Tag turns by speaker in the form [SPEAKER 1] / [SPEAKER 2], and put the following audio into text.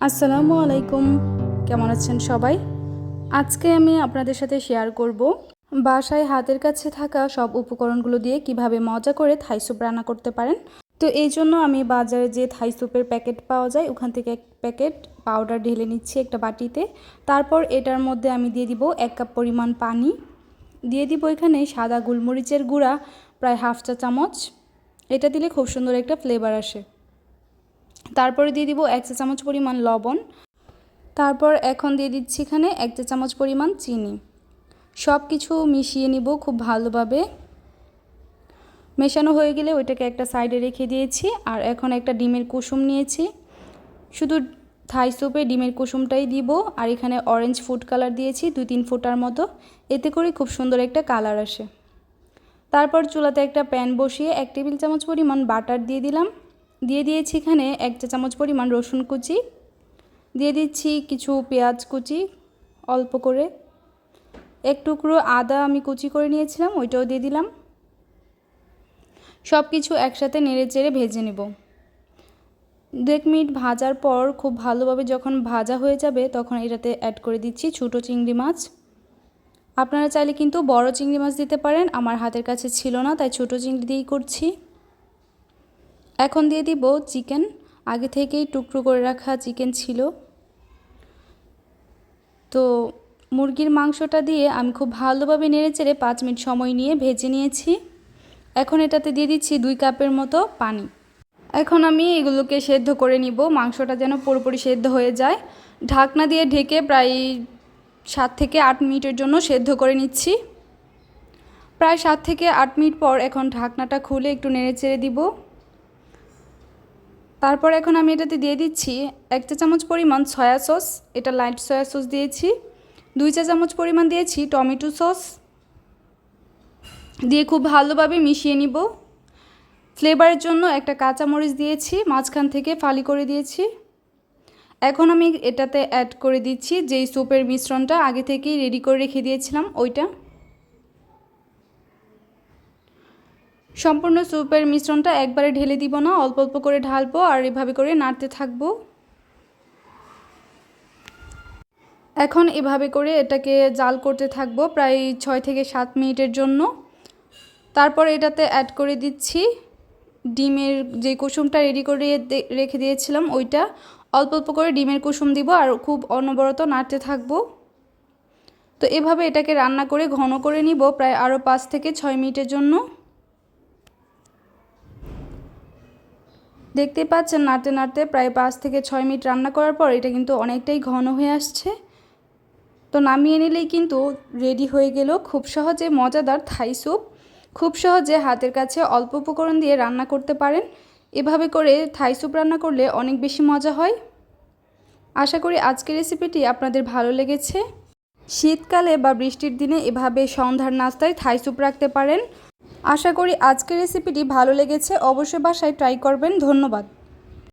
[SPEAKER 1] আসসালামু আলাইকুম, কেমন আছেন সবাই? আজকে আমি আপনাদের সাথে শেয়ার করব বাসায় হাতের কাছে থাকা সব উপকরণগুলো দিয়ে কিভাবে মজা করে থাই স্যুপ রান্না করতে পারেন। তো এই জন্য আমি বাজারে যে থাই স্যুপের প্যাকেট পাওয়া যায় ওখান থেকে এক প্যাকেট পাউডার ঢেলে নিচ্ছি একটা বাটিতে। তারপর এটার মধ্যে আমি দিয়ে দিব 1 কাপ পরিমাণ পানি, দিয়ে দিব এখানে সাদা গোলমরিচের গুঁড়া প্রায় হাফ চা চামচ। এটা দিলে খুব সুন্দর একটা ফ্লেভার আসে। তারপরে দিয়ে দিব 1 চা চামচ পরিমাণ লবণ। তারপর এখন দিয়ে দিচ্ছি এখানে 1 চা চামচ পরিমাণ চিনি। সব কিছু মিশিয়ে নিব খুব ভালোভাবে। মেশানো হয়ে গেলে ওইটাকে একটা সাইডে রেখে দিয়েছি। আর এখন একটা ডিমের কুসুম নিয়েছি, শুধু থাই স্যুপে ডিমের কুসুমটাই দিব। আর এখানে অরেঞ্জ ফুড কালার দিয়েছি 2-3 ফোঁটার মতো, এতে করে খুব সুন্দর একটা কালার আসে। তারপর চুলাতে একটা প্যান বসিয়ে 1 টেবিল চামচ পরিমাণ বাটার দিয়ে দিলাম। দিয়ে দিয়েছি এখানে 1 চা চামচ পরিমাণ রসুন কুচি, দিয়ে দিচ্ছি কিছু পেঁয়াজ কুচি অল্প করে, এক টুকরো আদা আমি কুচি করে নিয়েছিলাম ওইটাও দিয়ে দিলাম। সব কিছু একসাথে নেড়েচেড়ে ভেজে নেব। 2 মিনিট ভাজার পর খুব ভালোভাবে যখন ভাজা হয়ে যাবে তখন এটাতে অ্যাড করে দিচ্ছি ছোটো চিংড়ি মাছ। আপনারা চাইলে কিন্তু বড় চিংড়ি মাছ দিতে পারেন, আমার হাতের কাছে ছিল না তাই ছোটো চিংড়ি দিয়েই করছি। এখন দিয়ে দিব চিকেন, আগে থেকেই টুকরো করে রাখা চিকেন ছিল। তো মুরগির মাংসটা দিয়ে আমি খুব ভালোভাবে নেড়েচেড়ে 5 মিনিট সময় নিয়ে ভেজে নিয়েছি। এখন এটাতে দিয়ে দিচ্ছি 2 কাপের মতো পানি। এখন আমি এগুলোকে সেদ্ধ করে নিব, মাংসটা যেন পুরোপুরি সেদ্ধ হয়ে যায়। ঢাকনা দিয়ে ঢেকে প্রায় 7 থেকে 8 মিনিটের জন্য সেদ্ধ করে নিচ্ছি। প্রায় 7 থেকে 8 মিনিট পর এখন ঢাকনাটা খুলে একটু নেড়েচেড়ে দিব। তারপর এখন আমি এটাতে দিয়ে দিচ্ছি 1 চা চামচ পরিমাণ সয়া সস, এটা লাইট সয়া সস দিয়েছি। 2 চা চামচ পরিমাণ দিয়েছি টমেটো সস, দিয়ে খুব ভালোভাবে মিশিয়ে নিব। ফ্লেভারের জন্য একটা কাঁচামরিচ দিয়েছি, মাঝখান থেকে ফালি করে দিয়েছি। এখন আমি এটাতে অ্যাড করে দিচ্ছি যেই স্যুপের মিশ্রণটা আগে থেকেই রেডি করে রেখে দিয়েছিলাম ওইটা। সম্পূর্ণ স্যুপের মিশ্রণটা একবারে ঢেলে দিব না, অল্প অল্প করে ঢালবো আর এভাবে করে নাড়তে থাকবো। এখন এভাবে করে এটাকে জাল করতে থাকবো প্রায় 6 থেকে 7 মিনিটের জন্য। তারপর এটাতে অ্যাড করে দিচ্ছি ডিমের যে কুসুমটা রেডি করে রেখে দিয়েছিলাম ওইটা। অল্প অল্প করে ডিমের কুসুম দিব আর খুব অনবরত নাড়তে থাকবো। তো এভাবে এটাকে রান্না করে ঘন করে নিব প্রায় আরও 5 থেকে 6 মিনিটের জন্য। দেখতে পাচ্ছেন নাড়তে নাড়তে প্রায় 5 থেকে 6 মিনিট রান্না করার পর এটা কিন্তু অনেকটাই ঘন হয়ে আসছে। তো নামিয়ে নিলেই কিন্তু রেডি হয়ে গেল খুব সহজে মজাদার থাই স্যুপ। খুব সহজে হাতের কাছে অল্প উপকরণ দিয়ে রান্না করতে পারেন। এভাবে করে থাই স্যুপ রান্না করলে অনেক বেশি মজা হয়। আশা করি আজকের রেসিপিটি আপনাদের ভালো লেগেছে। শীতকালে বা বৃষ্টির দিনে এভাবে সন্ধ্যার নাস্তায় থাই স্যুপ রাখতে পারেন। আশা করি আজকের রেসিপিটি ভালো লেগেছে, অবশ্যই বাসায় ট্রাই করবেন। ধন্যবাদ।